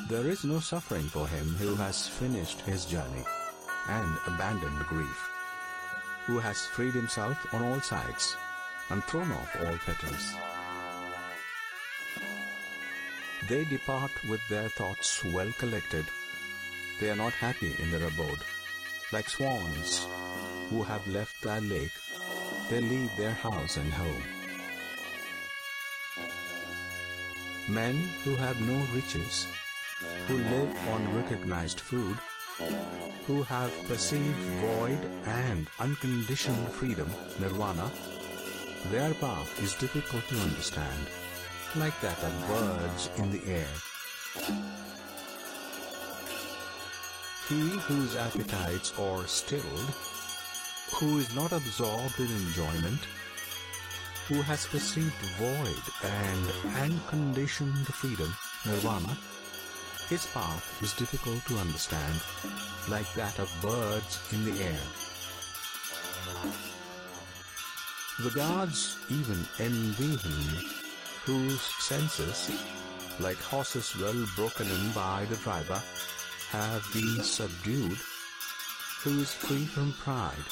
There is no suffering for him who has finished his journey and abandoned grief, who has freed himself on all sides and thrown off all fetters. They depart with their thoughts well collected. They are not happy in their abode. Like swans who have left their lake, they leave their house and home. Men who have no riches, who live on recognized food, who have perceived void and unconditioned freedom, nirvana, their path is difficult to understand, like that of birds in the air. He whose appetites are stilled, who is not absorbed in enjoyment, who has perceived void and unconditioned freedom, nirvana, his path is difficult to understand, like that of birds in the air. The gods even envy him, whose senses, like horses well broken in by the driver, have been subdued, who is free from pride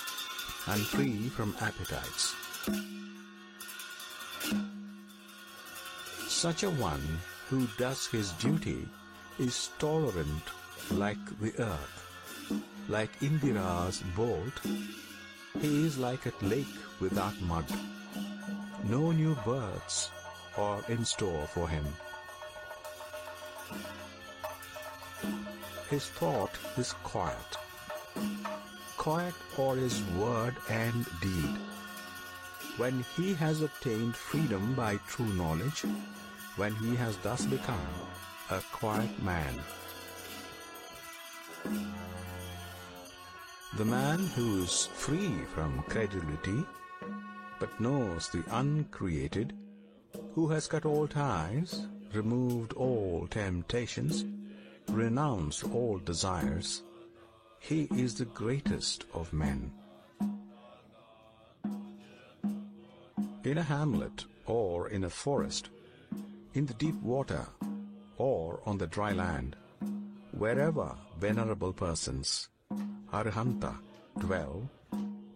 and free from appetites. Such a one who does his duty is tolerant like the earth, like Indira's bolt. He is like a lake without mud. No new births are in store for him. His thought is quiet, quiet for his word and deed. When he has obtained freedom by true knowledge, when he has thus become a quiet man. The man who is free from credulity, but knows the uncreated, who has cut all ties, removed all temptations, renounced all desires, he is the greatest of men. In a hamlet or in a forest, in the deep water or on the dry land, wherever venerable persons, Arhanta, dwell,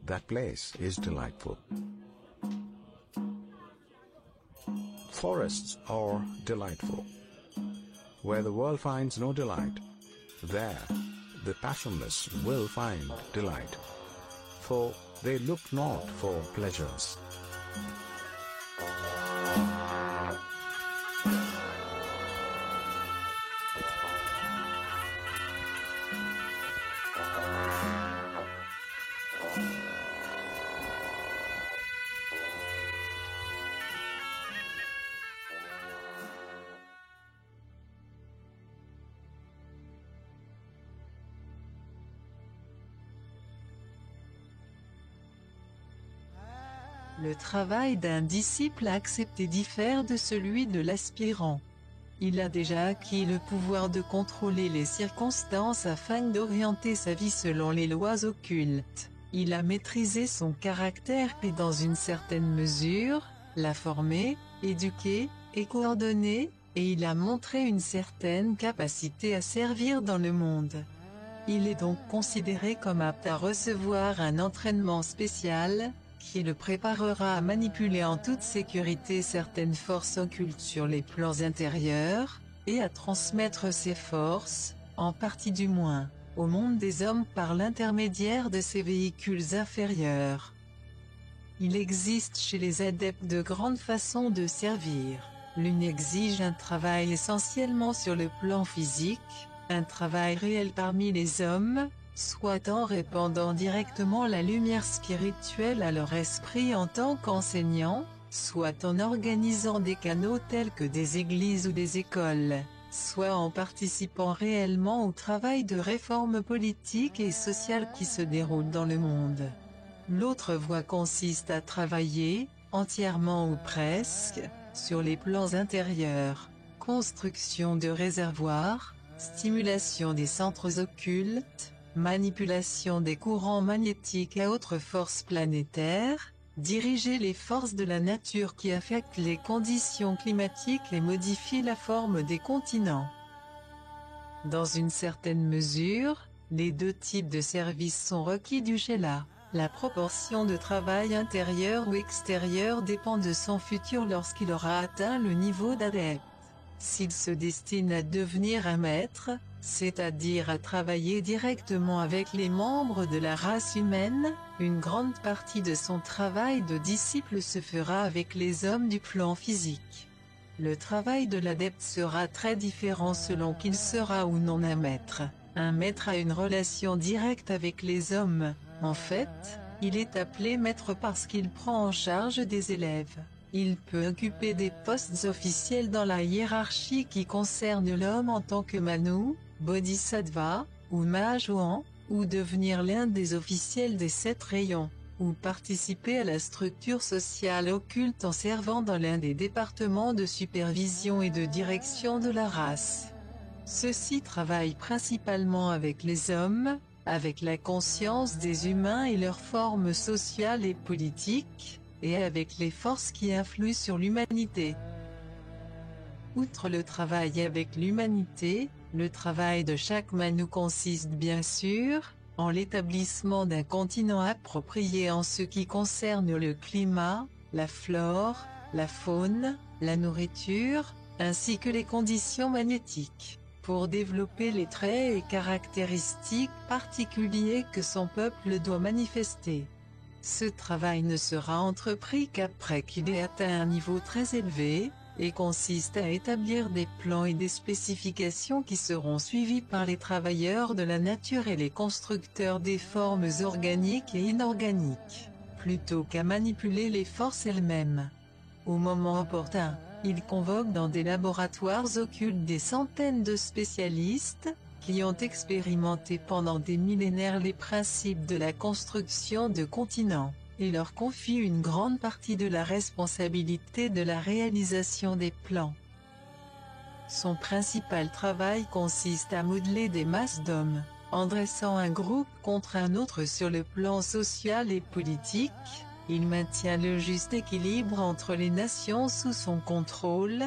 that place is delightful. Forests are delightful. Where the world finds no delight, there the passionless will find delight, for they look not for pleasures. Le travail d'un disciple accepté diffère de celui de l'aspirant. Il a déjà acquis le pouvoir de contrôler les circonstances afin d'orienter sa vie selon les lois occultes. Il a maîtrisé son caractère et dans une certaine mesure, l'a formé, éduqué et coordonné, et il a montré une certaine capacité à servir dans le monde. Il est donc considéré comme apte à recevoir un entraînement spécial, qui le préparera à manipuler en toute sécurité certaines forces occultes sur les plans intérieurs, et à transmettre ces forces, en partie du moins, au monde des hommes par l'intermédiaire de ces véhicules inférieurs. Il existe chez les adeptes de grandes façons de servir. L'une exige un travail essentiellement sur le plan physique, un travail réel parmi les hommes, soit en répandant directement la lumière spirituelle à leur esprit en tant qu'enseignants, soit en organisant des canaux tels que des églises ou des écoles, soit en participant réellement au travail de réforme politique et sociale qui se déroule dans le monde. L'autre voie consiste à travailler, entièrement ou presque, sur les plans intérieurs, construction de réservoirs, stimulation des centres occultes, manipulation des courants magnétiques à autres forces planétaires, diriger les forces de la nature qui affectent les conditions climatiques et modifient la forme des continents. Dans une certaine mesure, les deux types de services sont requis du Sheela. La proportion de travail intérieur ou extérieur dépend de son futur lorsqu'il aura atteint le niveau d'adepte. S'il se destine à devenir un maître, c'est-à-dire à travailler directement avec les membres de la race humaine, une grande partie de son travail de disciple se fera avec les hommes du plan physique. Le travail de l'adepte sera très différent selon qu'il sera ou non un maître. Un maître a une relation directe avec les hommes. En fait, il est appelé maître parce qu'il prend en charge des élèves. Il peut occuper des postes officiels dans la hiérarchie qui concerne l'homme en tant que Manu, Bodhisattva, ou Mahajouan, ou devenir l'un des officiels des 7 rayons, ou participer à la structure sociale occulte en servant dans l'un des départements de supervision et de direction de la race. Ceux-ci travaillent principalement avec les hommes, avec la conscience des humains et leurs formes sociales et politiques, et avec les forces qui influent sur l'humanité. Outre le travail avec l'humanité, le travail de chaque Manu consiste bien sûr, en l'établissement d'un continent approprié en ce qui concerne le climat, la flore, la faune, la nourriture, ainsi que les conditions magnétiques, pour développer les traits et caractéristiques particuliers que son peuple doit manifester. Ce travail ne sera entrepris qu'après qu'il ait atteint un niveau très élevé, et consiste à établir des plans et des spécifications qui seront suivis par les travailleurs de la nature et les constructeurs des formes organiques et inorganiques, plutôt qu'à manipuler les forces elles-mêmes. Au moment opportun, il convoque dans des laboratoires occultes des centaines de spécialistes, qui ont expérimenté pendant des millénaires les principes de la construction de continents, et leur confie une grande partie de la responsabilité de la réalisation des plans. Son principal travail consiste à modeler des masses d'hommes, en dressant un groupe contre un autre sur le plan social et politique. Il maintient le juste équilibre entre les nations sous son contrôle,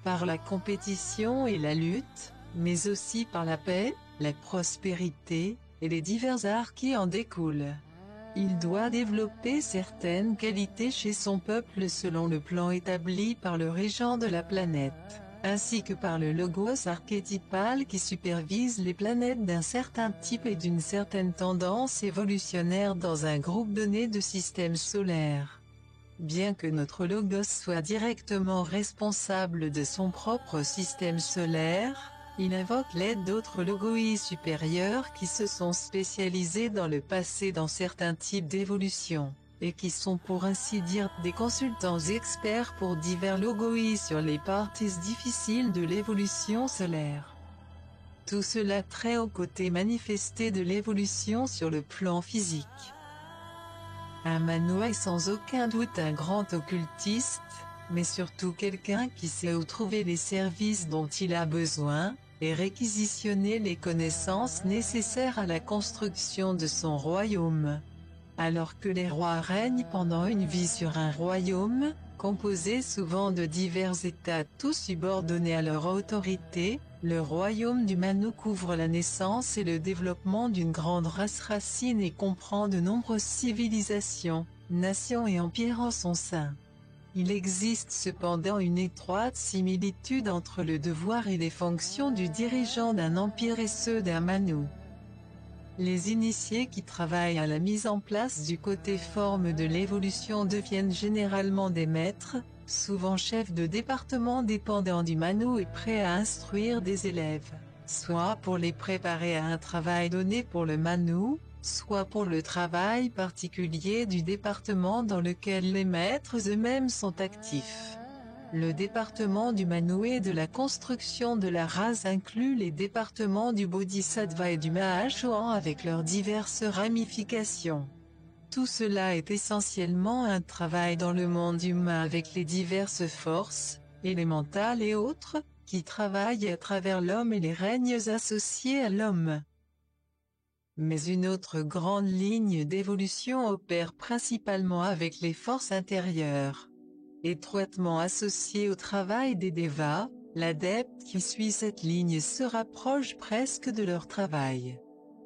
par la compétition et la lutte, mais aussi par la paix, la prospérité, et les divers arts qui en découlent. Il doit développer certaines qualités chez son peuple selon le plan établi par le régent de la planète, ainsi que par le logos archétypal qui supervise les planètes d'un certain type et d'une certaine tendance évolutionnaire dans un groupe donné de systèmes solaires. Bien que notre logos soit directement responsable de son propre système solaire, il invoque l'aide d'autres logoi supérieurs qui se sont spécialisés dans le passé dans certains types d'évolution, et qui sont pour ainsi dire des consultants experts pour divers logoi sur les parties difficiles de l'évolution solaire. Tout cela trait au côté manifesté de l'évolution sur le plan physique. Un Manu est sans aucun doute un grand occultiste, mais surtout quelqu'un qui sait où trouver les services dont il a besoin, et réquisitionner les connaissances nécessaires à la construction de son royaume. Alors que les rois règnent pendant une vie sur un royaume, composé souvent de divers États tous subordonnés à leur autorité, le royaume du Manu couvre la naissance et le développement d'une grande race racine et comprend de nombreuses civilisations, nations et empires en son sein. Il existe cependant une étroite similitude entre le devoir et les fonctions du dirigeant d'un empire et ceux d'un Manu. Les initiés qui travaillent à la mise en place du côté forme de l'évolution deviennent généralement des maîtres, souvent chefs de département dépendants du Manu et prêts à instruire des élèves, soit pour les préparer à un travail donné pour le Manu, soit pour le travail particulier du département dans lequel les maîtres eux-mêmes sont actifs. Le département du Manu et de la construction de la race inclut les départements du Bodhisattva et du Mahajouan avec leurs diverses ramifications. Tout cela est essentiellement un travail dans le monde humain avec les diverses forces, élémentales et autres, qui travaillent à travers l'homme et les règnes associés à l'homme. Mais une autre grande ligne d'évolution opère principalement avec les forces intérieures. Étroitement associées au travail des Devas, L'adepte qui suit cette ligne se rapproche presque de leur travail.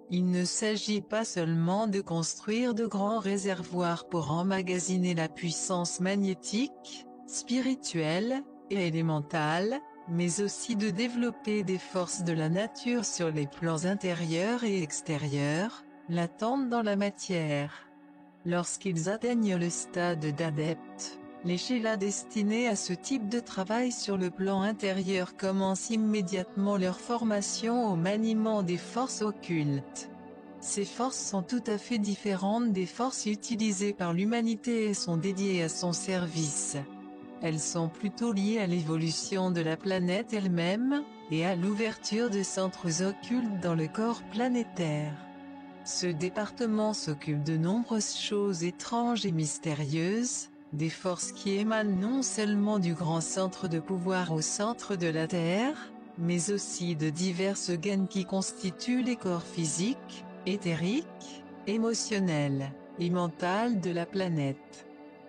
Il ne s'agit pas seulement de construire de grands réservoirs pour emmagasiner la puissance magnétique, spirituelle et élémentale, mais aussi de développer des forces de la nature sur les plans intérieurs et extérieurs, latentes dans la matière. Lorsqu'ils atteignent le stade d'adepte, les Chelas destinés à ce type de travail sur le plan intérieur commencent immédiatement leur formation au maniement des forces occultes. Ces forces sont tout à fait différentes des forces utilisées par l'humanité et sont dédiées à son service. Elles sont plutôt liées à l'évolution de la planète elle-même, et à l'ouverture de centres occultes dans le corps planétaire. Ce département s'occupe de nombreuses choses étranges et mystérieuses, des forces qui émanent non seulement du grand centre de pouvoir au centre de la Terre, mais aussi de diverses gaines qui constituent les corps physiques, éthériques, émotionnels et mentales de la planète.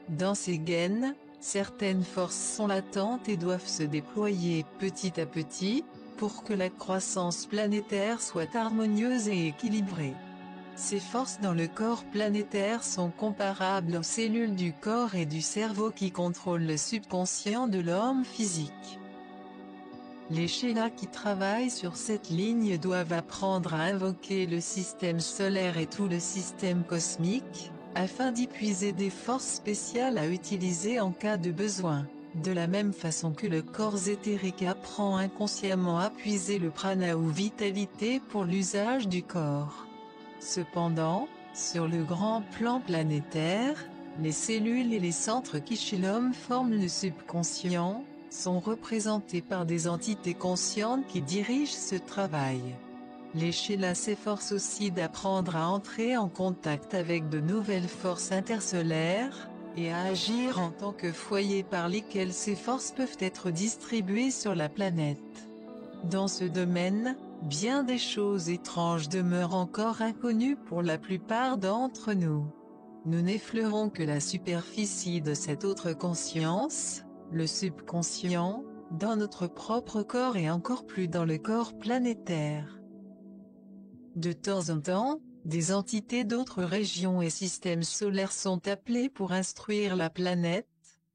Dans ces gaines, certaines forces sont latentes et doivent se déployer petit à petit, pour que la croissance planétaire soit harmonieuse et équilibrée. Ces forces dans le corps planétaire sont comparables aux cellules du corps et du cerveau qui contrôlent le subconscient de l'homme physique. Les Chelas qui travaillent sur cette ligne doivent apprendre à invoquer le système solaire et tout le système cosmique, afin d'y puiser des forces spéciales à utiliser en cas de besoin, de la même façon que le corps éthérique apprend inconsciemment à puiser le prana ou vitalité pour l'usage du corps. Cependant, sur le grand plan planétaire, les cellules et les centres qui chez l'homme forment le subconscient, sont représentés par des entités conscientes qui dirigent ce travail. Les Chelas s'efforcent aussi d'apprendre à entrer en contact avec de nouvelles forces intersolaires, et à agir en tant que foyer par lesquels ces forces peuvent être distribuées sur la planète. Dans ce domaine, bien des choses étranges demeurent encore inconnues pour la plupart d'entre nous. Nous n'effleurons que la superficie de cette autre conscience, le subconscient, dans notre propre corps et encore plus dans le corps planétaire. De temps en temps, des entités d'autres régions et systèmes solaires sont appelées pour instruire la planète,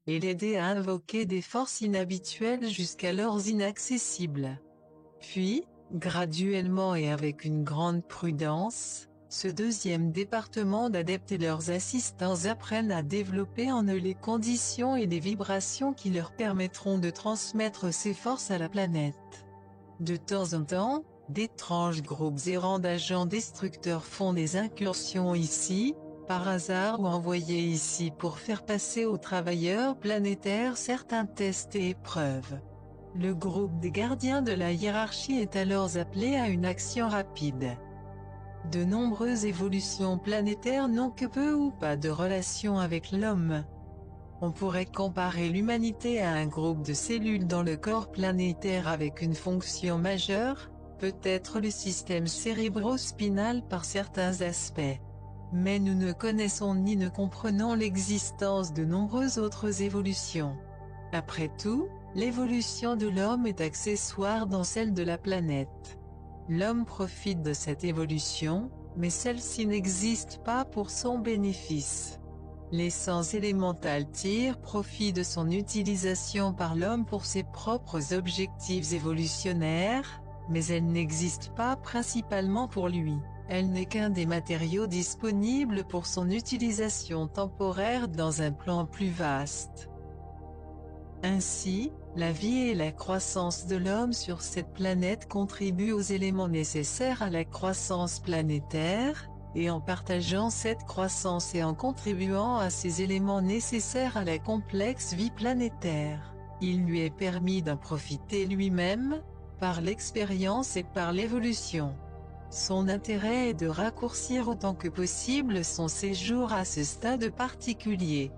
et l'aider à invoquer des forces inhabituelles jusqu'alors inaccessibles. Puis, graduellement et avec une grande prudence, ce deuxième département d'adeptes et leurs assistants apprennent à développer en eux les conditions et les vibrations qui leur permettront de transmettre ces forces à la planète. De temps en temps, d'étranges groupes errants d'agents destructeurs font des incursions ici, par hasard ou envoyés ici pour faire passer aux travailleurs planétaires certains tests et épreuves. Le groupe des gardiens de la hiérarchie est alors appelé à une action rapide. De nombreuses évolutions planétaires n'ont que peu ou pas de relation avec l'homme. On pourrait comparer l'humanité à un groupe de cellules dans le corps planétaire avec une fonction majeure, peut-être le système cérébro-spinal par certains aspects. Mais nous ne connaissons ni ne comprenons l'existence de nombreuses autres évolutions. Après tout, l'évolution de l'homme est accessoire dans celle de la planète. L'homme profite de cette évolution, mais celle-ci n'existe pas pour son bénéfice. L'essence élémentale tire profit de son utilisation par l'homme pour ses propres objectifs évolutionnaires, mais elle n'existe pas principalement pour lui. Elle n'est qu'un des matériaux disponibles pour son utilisation temporaire dans un plan plus vaste. Ainsi, la vie et la croissance de l'homme sur cette planète contribuent aux éléments nécessaires à la croissance planétaire, et en partageant cette croissance et en contribuant à ces éléments nécessaires à la complexe vie planétaire, il lui est permis d'en profiter lui-même, par l'expérience et par l'évolution. Son intérêt est de raccourcir autant que possible son séjour à ce stade particulier.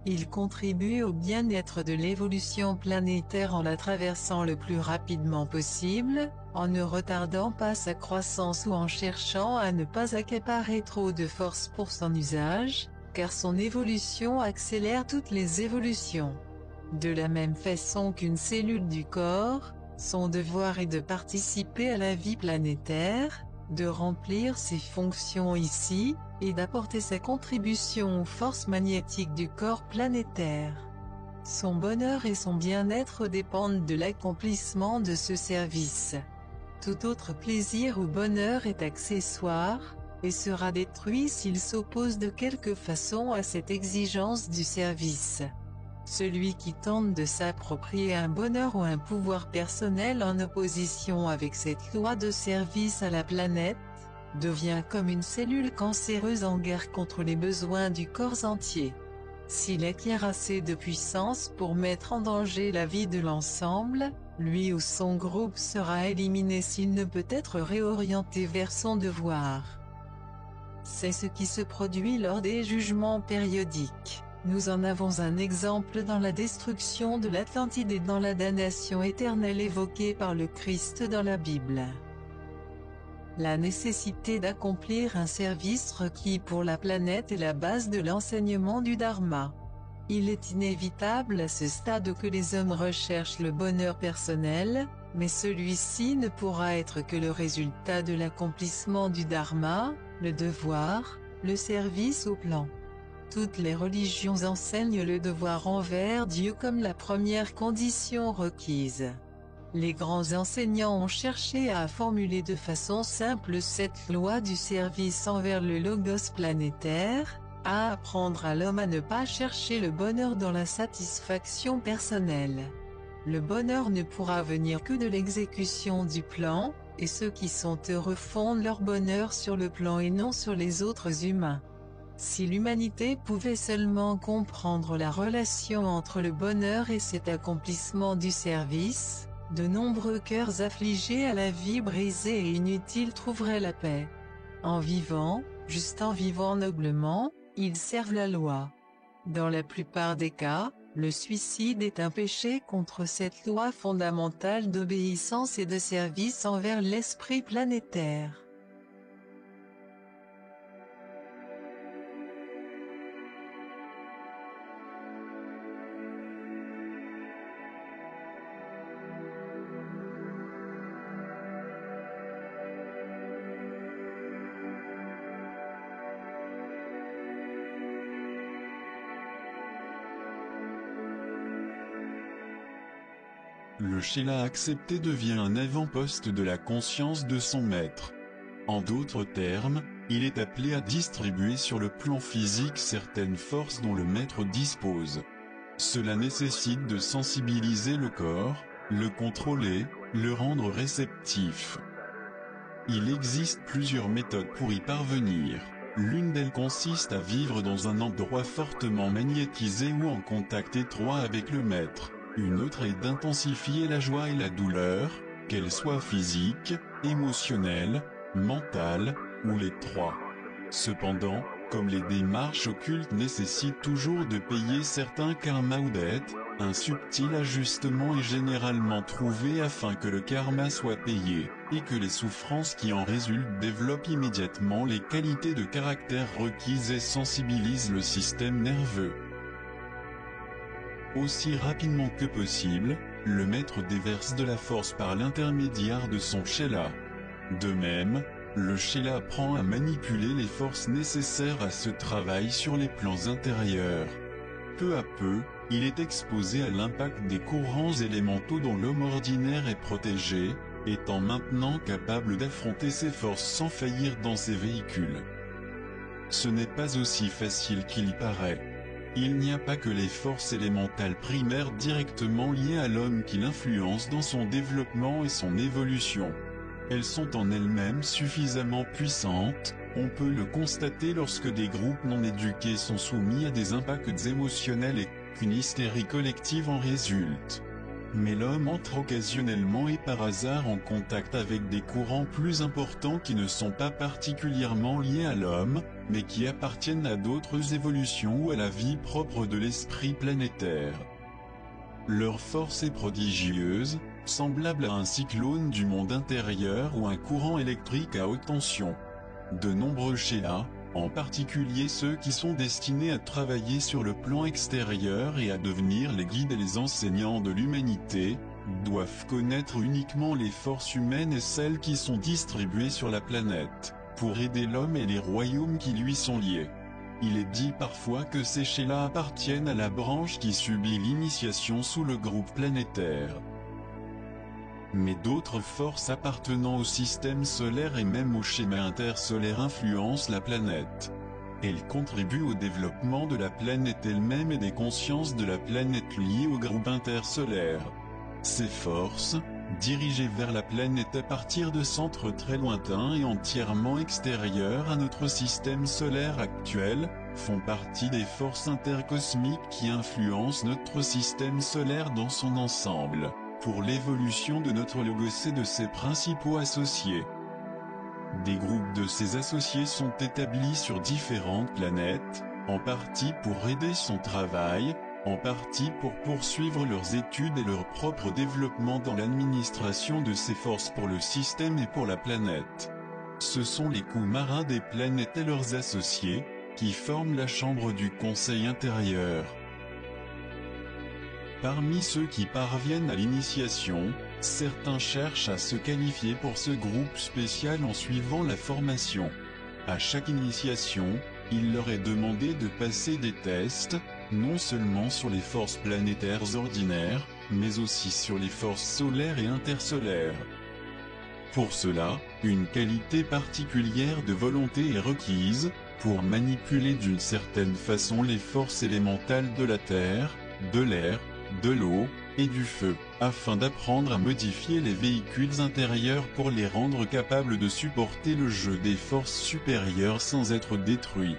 Il contribue au bien-être de l'évolution planétaire en la traversant le plus rapidement possible, en ne retardant pas sa croissance ou en cherchant à ne pas accaparer trop de force pour son usage, car son évolution accélère toutes les évolutions. De la même façon qu'une cellule du corps, son devoir est de participer à la vie planétaire, de remplir ses fonctions ici, et d'apporter sa contribution aux forces magnétiques du corps planétaire. Son bonheur et son bien-être dépendent de l'accomplissement de ce service. Tout autre plaisir ou bonheur est accessoire, et sera détruit s'il s'oppose de quelque façon à cette exigence du service. Celui qui tente de s'approprier un bonheur ou un pouvoir personnel en opposition avec cette loi de service à la planète, devient comme une cellule cancéreuse en guerre contre les besoins du corps entier. S'il acquiert assez de puissance pour mettre en danger la vie de l'ensemble, lui ou son groupe sera éliminé s'il ne peut être réorienté vers son devoir. C'est ce qui se produit lors des jugements périodiques. Nous en avons un exemple dans la destruction de l'Atlantide et dans la damnation éternelle évoquée par le Christ dans la Bible. La nécessité d'accomplir un service requis pour la planète est la base de l'enseignement du Dharma. Il est inévitable à ce stade que les hommes recherchent le bonheur personnel, mais celui-ci ne pourra être que le résultat de l'accomplissement du Dharma, le devoir, le service au plan. Toutes les religions enseignent le devoir envers Dieu comme la première condition requise. Les grands enseignants ont cherché à formuler de façon simple cette loi du service envers le logos planétaire, à apprendre à l'homme à ne pas chercher le bonheur dans la satisfaction personnelle. Le bonheur ne pourra venir que de l'exécution du plan, et ceux qui sont heureux fondent leur bonheur sur le plan et non sur les autres humains. Si l'humanité pouvait seulement comprendre la relation entre le bonheur et cet accomplissement du service, de nombreux cœurs affligés à la vie brisée et inutile trouveraient la paix. En vivant, juste en vivant noblement, ils servent la loi. Dans la plupart des cas, le suicide est un péché contre cette loi fondamentale d'obéissance et de service envers l'esprit planétaire. Le Sheela accepté devient un avant-poste de la conscience de son maître. En d'autres termes, il est appelé à distribuer sur le plan physique certaines forces dont le maître dispose. Cela nécessite de sensibiliser le corps, le contrôler, le rendre réceptif. Il existe plusieurs méthodes pour y parvenir. L'une d'elles consiste à vivre dans un endroit fortement magnétisé ou en contact étroit avec le maître. Une autre est d'intensifier la joie et la douleur, qu'elles soient physiques, émotionnelles, mentales, ou les trois. Cependant, comme les démarches occultes nécessitent toujours de payer certains karmas ou dettes, un subtil ajustement est généralement trouvé afin que le karma soit payé, et que les souffrances qui en résultent développent immédiatement les qualités de caractère requises et sensibilisent le système nerveux. Aussi rapidement que possible, le maître déverse de la force par l'intermédiaire de son Sheela. De même, le Sheela apprend à manipuler les forces nécessaires à ce travail sur les plans intérieurs. Peu à peu, il est exposé à l'impact des courants élémentaux dont l'homme ordinaire est protégé, étant maintenant capable d'affronter ces forces sans faillir dans ses véhicules. Ce n'est pas aussi facile qu'il y paraît. Il n'y a pas que les forces élémentales primaires directement liées à l'homme qui l'influencent dans son développement et son évolution. Elles sont en elles-mêmes suffisamment puissantes, on peut le constater lorsque des groupes non éduqués sont soumis à des impacts émotionnels et qu'une hystérie collective en résulte. Mais l'homme entre occasionnellement et par hasard en contact avec des courants plus importants qui ne sont pas particulièrement liés à l'homme, mais qui appartiennent à d'autres évolutions ou à la vie propre de l'esprit planétaire. Leur force est prodigieuse, semblable à un cyclone du monde intérieur ou un courant électrique à haute tension. De nombreux Sheela, en particulier ceux qui sont destinés à travailler sur le plan extérieur et à devenir les guides et les enseignants de l'humanité, doivent connaître uniquement les forces humaines et celles qui sont distribuées sur la planète, pour aider l'homme et les royaumes qui lui sont liés. Il est dit parfois que ces Shélas appartiennent à la branche qui subit l'initiation sous le groupe planétaire. Mais d'autres forces appartenant au système solaire et même au schéma intersolaire influencent la planète. Elles contribuent au développement de la planète elle-même et des consciences de la planète liées au groupe intersolaire. Ces forces, dirigées vers la planète à partir de centres très lointains et entièrement extérieurs à notre système solaire actuel, font partie des forces intercosmiques qui influencent notre système solaire dans son ensemble, pour l'évolution de notre logos et de ses principaux associés. Des groupes de ces associés sont établis sur différentes planètes, en partie pour aider son travail, en partie pour poursuivre leurs études et leur propre développement dans l'administration de ces forces pour le système et pour la planète. Ce sont les Kumaras des planètes et leurs associés, qui forment la chambre du Conseil intérieur. Parmi ceux qui parviennent à l'initiation, certains cherchent à se qualifier pour ce groupe spécial en suivant la formation. À chaque initiation, il leur est demandé de passer des tests, non seulement sur les forces planétaires ordinaires, mais aussi sur les forces solaires et intersolaires. Pour cela, une qualité particulière de volonté est requise, pour manipuler d'une certaine façon les forces élémentales de la terre, de l'air, de l'eau, et du feu, afin d'apprendre à modifier les véhicules intérieurs pour les rendre capables de supporter le jeu des forces supérieures sans être détruits.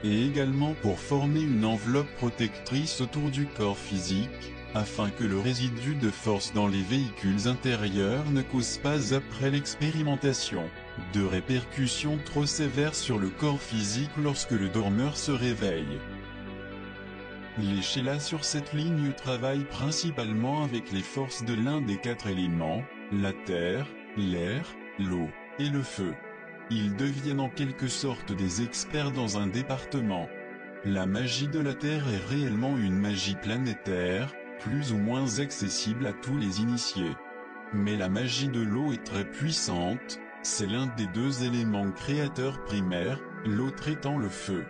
Et également pour former une enveloppe protectrice autour du corps physique, afin que le résidu de force dans les véhicules intérieurs ne cause pas après l'expérimentation, de répercussions trop sévères sur le corps physique lorsque le dormeur se réveille. Les Shélas sur cette ligne travaillent principalement avec les forces de l'un des 4 éléments, la terre, l'air, l'eau, et le feu. Ils deviennent en quelque sorte des experts dans un département. La magie de la terre est réellement une magie planétaire, plus ou moins accessible à tous les initiés. Mais la magie de l'eau est très puissante, c'est l'un des 2 éléments créateurs primaires, l'autre étant le feu.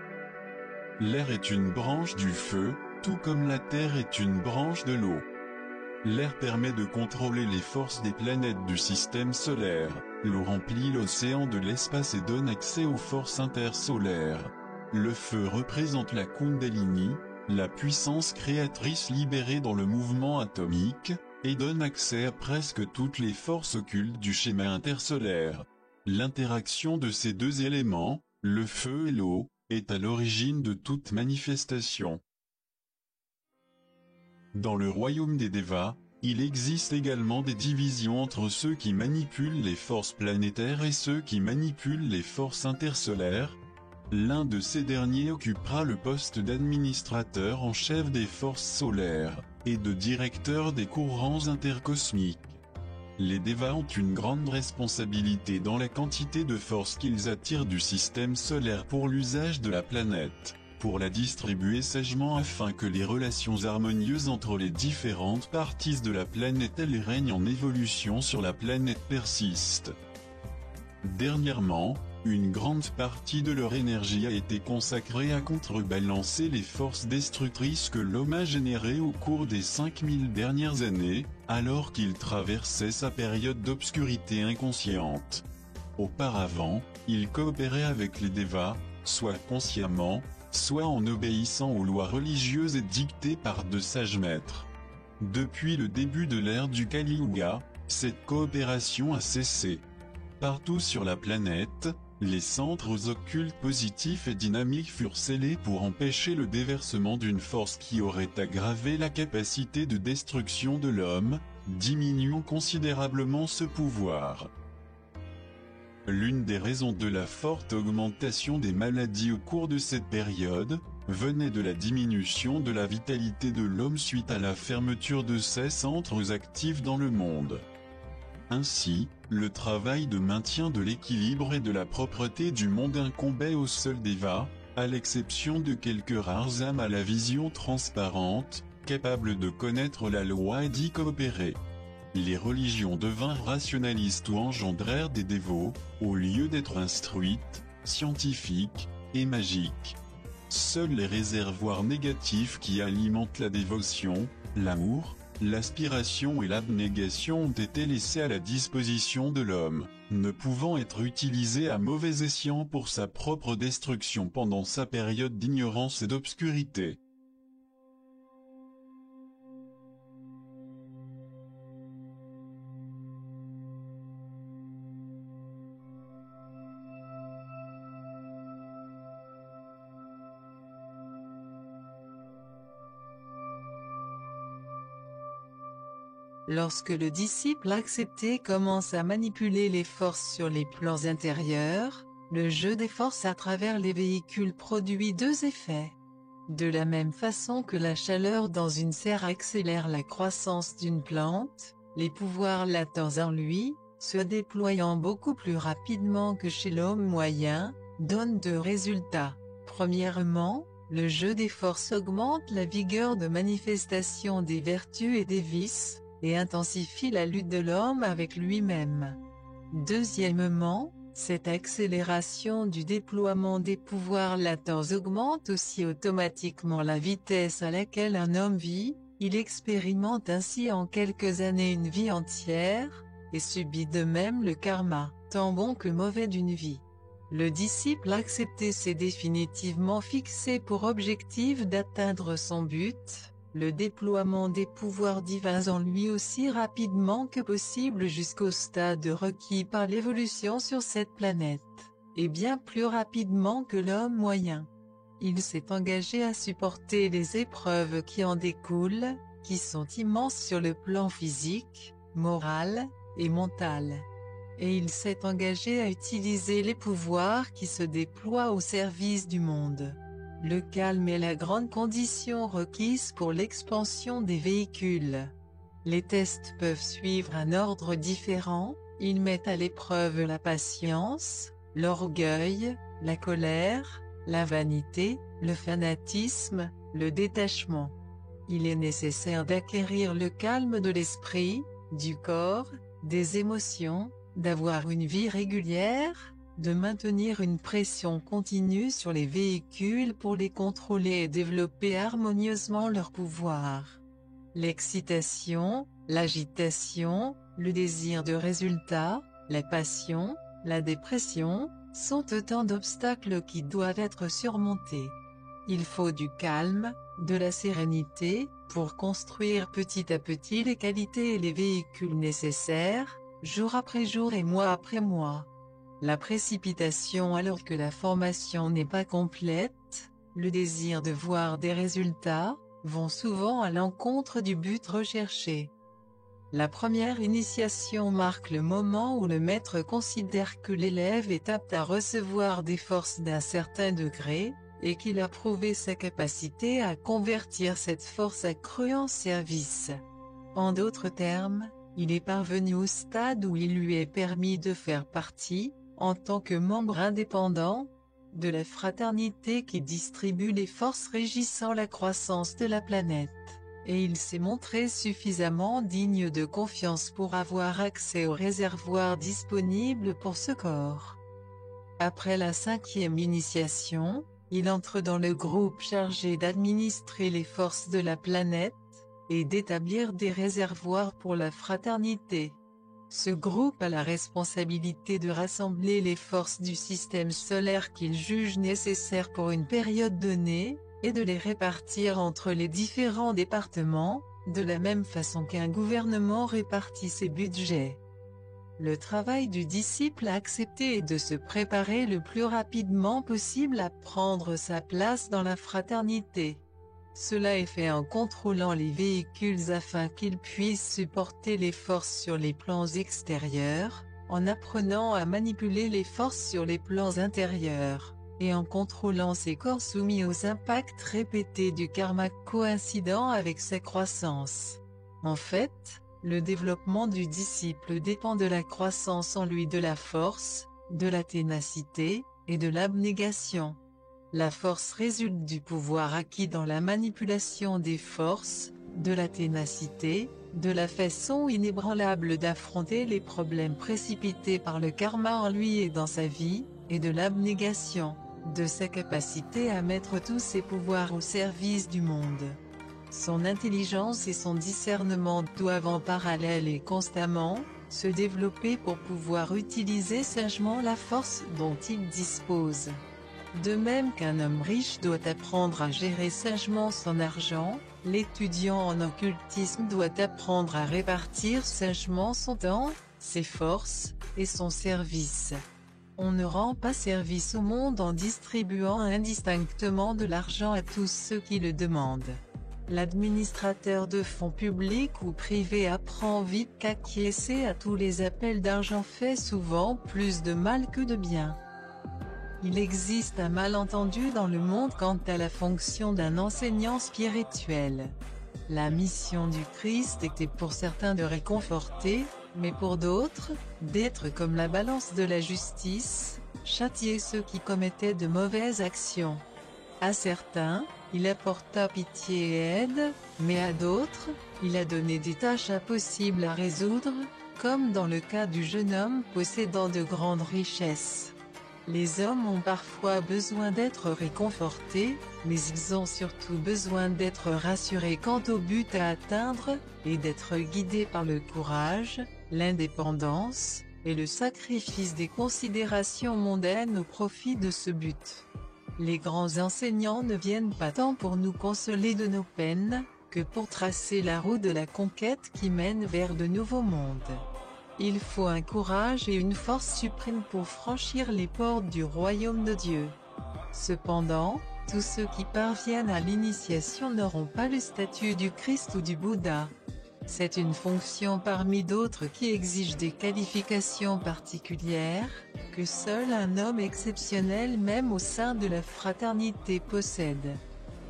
L'air est une branche du feu, tout comme la terre est une branche de l'eau. L'air permet de contrôler les forces des planètes du système solaire, l'eau remplit l'océan de l'espace et donne accès aux forces intersolaires. Le feu représente la Kundalini, la puissance créatrice libérée dans le mouvement atomique, et donne accès à presque toutes les forces occultes du schéma intersolaire. L'interaction de ces 2 éléments, le feu et l'eau, est à l'origine de toute manifestation. Dans le royaume des Devas, il existe également des divisions entre ceux qui manipulent les forces planétaires et ceux qui manipulent les forces intersolaires. L'un de ces derniers occupera le poste d'administrateur en chef des forces solaires, et de directeur des courants intercosmiques. Les Devas ont une grande responsabilité dans la quantité de force qu'ils attirent du système solaire pour l'usage de la planète, pour la distribuer sagement afin que les relations harmonieuses entre les différentes parties de la planète et les règnes en évolution sur la planète persistent. Dernièrement, une grande partie de leur énergie a été consacrée à contrebalancer les forces destructrices que l'homme a générées au cours des 5000 dernières années, alors qu'il traversait sa période d'obscurité inconsciente. Auparavant, il coopérait avec les Devas, soit consciemment, soit en obéissant aux lois religieuses et dictées par de sages maîtres. Depuis le début de l'ère du Kali Yuga, cette coopération a cessé. Partout sur la planète, les centres occultes positifs et dynamiques furent scellés pour empêcher le déversement d'une force qui aurait aggravé la capacité de destruction de l'homme, diminuant considérablement ce pouvoir. L'une des raisons de la forte augmentation des maladies au cours de cette période, venait de la diminution de la vitalité de l'homme suite à la fermeture de ces centres actifs dans le monde. Ainsi, le travail de maintien de l'équilibre et de la propreté du monde incombait aux seuls Devas, à l'exception de quelques rares âmes à la vision transparente, capables de connaître la loi et d'y coopérer. Les religions devinrent rationalistes ou engendrèrent des dévots, au lieu d'être instruites, scientifiques, et magiques. Seuls les réservoirs négatifs qui alimentent la dévotion, l'amour, l'aspiration et l'abnégation ont été laissés à la disposition de l'homme, ne pouvant être utilisés à mauvais escient pour sa propre destruction pendant sa période d'ignorance et d'obscurité. Lorsque le disciple accepté commence à manipuler les forces sur les plans intérieurs, le jeu des forces à travers les véhicules produit deux effets. De la même façon que la chaleur dans une serre accélère la croissance d'une plante, les pouvoirs latents en lui, se déployant beaucoup plus rapidement que chez l'homme moyen, donnent deux résultats. Premièrement, le jeu des forces augmente la vigueur de manifestation des vertus et des vices, et intensifie la lutte de l'homme avec lui-même. Deuxièmement, cette accélération du déploiement des pouvoirs latents augmente aussi automatiquement la vitesse à laquelle un homme vit, il expérimente ainsi en quelques années une vie entière, et subit de même le karma, tant bon que mauvais d'une vie. Le disciple accepté s'est définitivement fixé pour objectif d'atteindre son but, le déploiement des pouvoirs divins en lui aussi rapidement que possible jusqu'au stade requis par l'évolution sur cette planète, et bien plus rapidement que l'homme moyen. Il s'est engagé à supporter les épreuves qui en découlent, qui sont immenses sur le plan physique, moral, et mental. Et il s'est engagé à utiliser les pouvoirs qui se déploient au service du monde. Le calme est la grande condition requise pour l'expansion des véhicules. Les tests peuvent suivre un ordre différent, ils mettent à l'épreuve la patience, l'orgueil, la colère, la vanité, le fanatisme, le détachement. Il est nécessaire d'acquérir le calme de l'esprit, du corps, des émotions, d'avoir une vie régulière, de maintenir une pression continue sur les véhicules pour les contrôler et développer harmonieusement leur pouvoir. L'excitation, l'agitation, le désir de résultat, la passion, la dépression, sont autant d'obstacles qui doivent être surmontés. Il faut du calme, de la sérénité, pour construire petit à petit les qualités et les véhicules nécessaires, jour après jour et mois après mois. La précipitation alors que la formation n'est pas complète, le désir de voir des résultats, vont souvent à l'encontre du but recherché. La première initiation marque le moment où le maître considère que l'élève est apte à recevoir des forces d'un certain degré, et qu'il a prouvé sa capacité à convertir cette force accrue en service. En d'autres termes, il est parvenu au stade où il lui est permis de faire partie, en tant que membre indépendant, de la fraternité qui distribue les forces régissant la croissance de la planète, et il s'est montré suffisamment digne de confiance pour avoir accès aux réservoirs disponibles pour ce corps. Après la 5e initiation, il entre dans le groupe chargé d'administrer les forces de la planète, et d'établir des réservoirs pour la fraternité. Ce groupe a la responsabilité de rassembler les forces du système solaire qu'il juge nécessaires pour une période donnée, et de les répartir entre les différents départements, de la même façon qu'un gouvernement répartit ses budgets. Le travail du disciple accepté est de se préparer le plus rapidement possible à prendre sa place dans la fraternité. Cela est fait en contrôlant les véhicules afin qu'ils puissent supporter les forces sur les plans extérieurs, en apprenant à manipuler les forces sur les plans intérieurs, et en contrôlant ces corps soumis aux impacts répétés du karma coïncidant avec sa croissance. En fait, Le développement du disciple dépend de la croissance en lui de la force, de la ténacité, et de l'abnégation. La force résulte du pouvoir acquis dans la manipulation des forces, de la ténacité, de la façon inébranlable d'affronter les problèmes précipités par le karma en lui et dans sa vie, et de l'abnégation, de sa capacité à mettre tous ses pouvoirs au service du monde. Son intelligence et son discernement doivent en parallèle et constamment se développer pour pouvoir utiliser sagement la force dont il dispose. De même qu'un homme riche doit apprendre à gérer sagement son argent, l'étudiant en occultisme doit apprendre à répartir sagement son temps, ses forces, et son service. On ne rend pas service au monde en distribuant indistinctement de l'argent à tous ceux qui le demandent. L'administrateur de fonds publics ou privés apprend vite qu'acquiescer à tous les appels d'argent fait souvent plus de mal que de bien. Il existe un malentendu dans le monde quant à la fonction d'un enseignant spirituel. La mission du Christ était pour certains de réconforter, mais pour d'autres, d'être comme la balance de la justice, châtier ceux qui commettaient de mauvaises actions. À certains, il apporta pitié et aide, mais à d'autres, il a donné des tâches impossibles à résoudre, comme dans le cas du jeune homme possédant de grandes richesses. Les hommes ont parfois besoin d'être réconfortés, mais ils ont surtout besoin d'être rassurés quant au but à atteindre, et d'être guidés par le courage, l'indépendance, et le sacrifice des considérations mondaines au profit de ce but. Les grands enseignants ne viennent pas tant pour nous consoler de nos peines, que pour tracer la route de la conquête qui mène vers de nouveaux mondes. Il faut un courage et une force suprême pour franchir les portes du royaume de Dieu. Cependant, tous ceux qui parviennent à l'initiation n'auront pas le statut du Christ ou du Bouddha. C'est une fonction parmi d'autres qui exige des qualifications particulières, que seul un homme exceptionnel même au sein de la fraternité possède.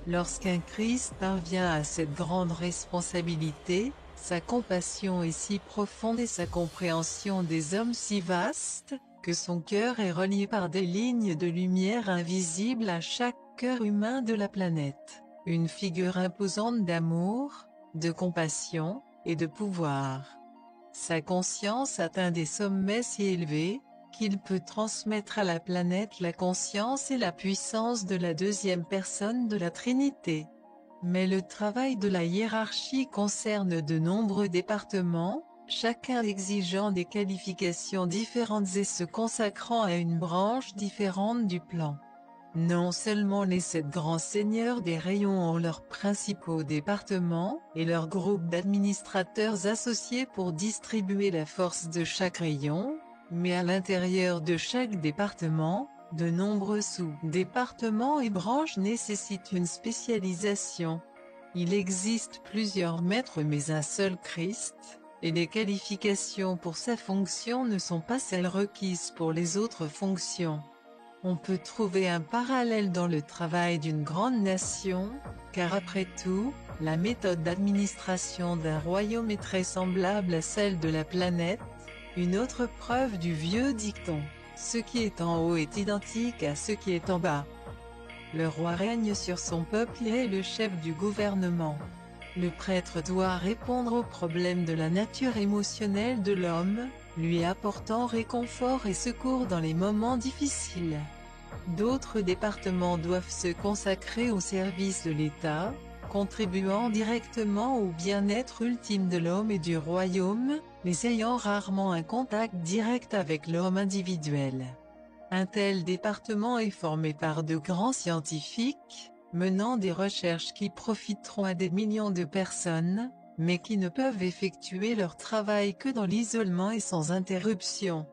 Lorsqu'un Christ parvient à cette grande responsabilité, sa compassion est si profonde et sa compréhension des hommes si vaste, que son cœur est relié par des lignes de lumière invisibles à chaque cœur humain de la planète, une figure imposante d'amour, de compassion, et de pouvoir. Sa conscience atteint des sommets si élevés, qu'il peut transmettre à la planète la conscience et la puissance de la deuxième personne de la Trinité. Mais le travail de la hiérarchie concerne de nombreux départements, chacun exigeant des qualifications différentes et se consacrant à une branche différente du plan. Non seulement les 7 grands seigneurs des rayons ont leurs principaux départements, et leurs groupes d'administrateurs associés pour distribuer la force de chaque rayon, mais à l'intérieur de chaque département, de nombreux sous-départements et branches nécessitent une spécialisation. Il existe plusieurs maîtres mais un seul Christ, et les qualifications pour sa fonction ne sont pas celles requises pour les autres fonctions. On peut trouver un parallèle dans le travail d'une grande nation, car après tout, la méthode d'administration d'un royaume est très semblable à celle de la planète, une autre preuve du vieux dicton, ce qui est en haut est identique à ce qui est en bas. Le roi règne sur son peuple et est le chef du gouvernement. Le prêtre doit répondre aux problèmes de la nature émotionnelle de l'homme, lui apportant réconfort et secours dans les moments difficiles. D'autres départements doivent se consacrer au service de l'État, contribuant directement au bien-être ultime de l'homme et du royaume, mais ayant rarement un contact direct avec l'homme individuel. Un tel département est formé par de grands scientifiques, menant des recherches qui profiteront à des millions de personnes, mais qui ne peuvent effectuer leur travail que dans l'isolement et sans interruption.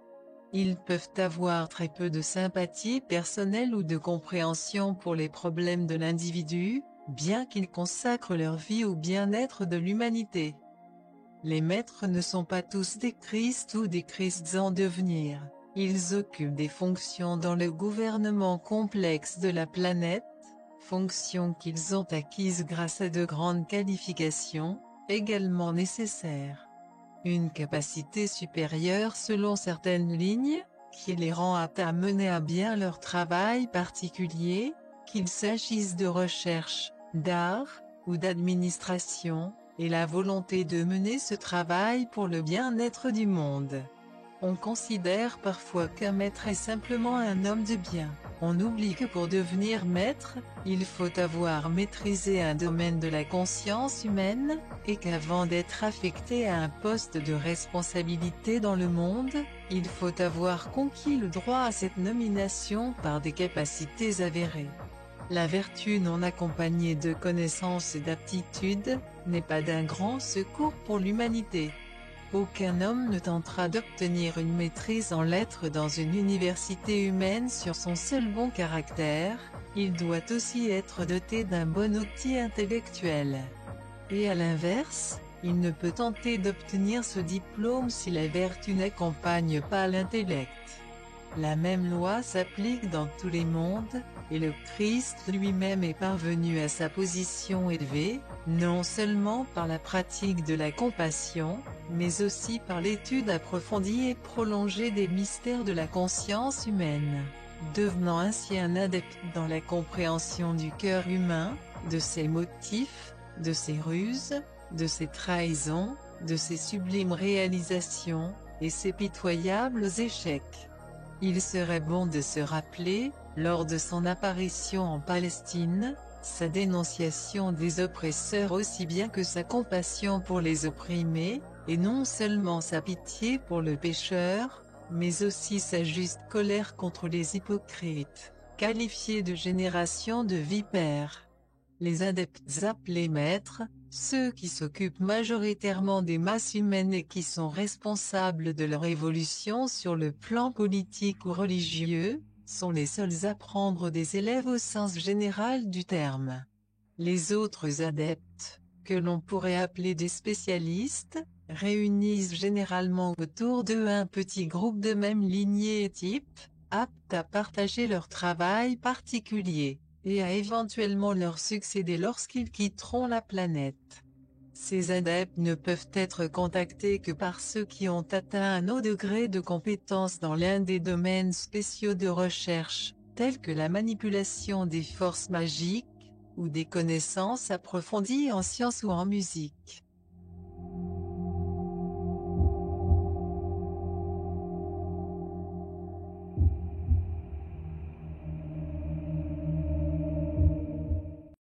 Ils peuvent avoir très peu de sympathie personnelle ou de compréhension pour les problèmes de l'individu, bien qu'ils consacrent leur vie au bien-être de l'humanité. Les maîtres ne sont pas tous des Christ ou des Christs en devenir. Ils occupent des fonctions dans le gouvernement complexe de la planète, fonctions qu'ils ont acquises grâce à de grandes qualifications, également nécessaires. une capacité supérieure selon certaines lignes, qui les rend aptes à mener à bien leur travail particulier, qu'il s'agisse de recherche, d'art, ou d'administration, et la volonté de mener ce travail pour le bien-être du monde. On considère parfois qu'un maître est simplement un homme de bien. On oublie que pour devenir maître, il faut avoir maîtrisé un domaine de la conscience humaine, et qu'avant d'être affecté à un poste de responsabilité dans le monde, il faut avoir conquis le droit à cette nomination par des capacités avérées. La vertu non accompagnée de connaissances et d'aptitudes, n'est pas d'un grand secours pour l'humanité. Aucun homme ne tentera d'obtenir une maîtrise en lettres dans une université humaine sur son seul bon caractère, il doit aussi être doté d'un bon outil intellectuel. Et à l'inverse, il ne peut tenter d'obtenir ce diplôme si la vertu n'accompagne pas l'intellect. La même loi s'applique dans tous les mondes, et le Christ lui-même est parvenu à sa position élevée, non seulement par la pratique de la compassion, mais aussi par l'étude approfondie et prolongée des mystères de la conscience humaine, devenant ainsi un adepte dans la compréhension du cœur humain, de ses motifs, de ses ruses, de ses trahisons, de ses sublimes réalisations, et ses pitoyables échecs. Il serait bon de se rappeler, lors de son apparition en Palestine, sa dénonciation des oppresseurs aussi bien que sa compassion pour les opprimés, et non seulement sa pitié pour le pécheur, mais aussi sa juste colère contre les hypocrites, qualifiés de génération de vipères. Les adeptes appelés maîtres, ceux qui s'occupent majoritairement des masses humaines et qui sont responsables de leur évolution sur le plan politique ou religieux, sont les seuls à prendre des élèves au sens général du terme. Les autres adeptes, que l'on pourrait appeler des spécialistes, réunissent généralement autour d'eux un petit groupe de même lignée et type, aptes à partager leur travail particulier, et à éventuellement leur succéder lorsqu'ils quitteront la planète. Ces adeptes ne peuvent être contactés que par ceux qui ont atteint un haut degré de compétence dans l'un des domaines spéciaux de recherche, tels que la manipulation des forces magiques, ou des connaissances approfondies en sciences ou en musique.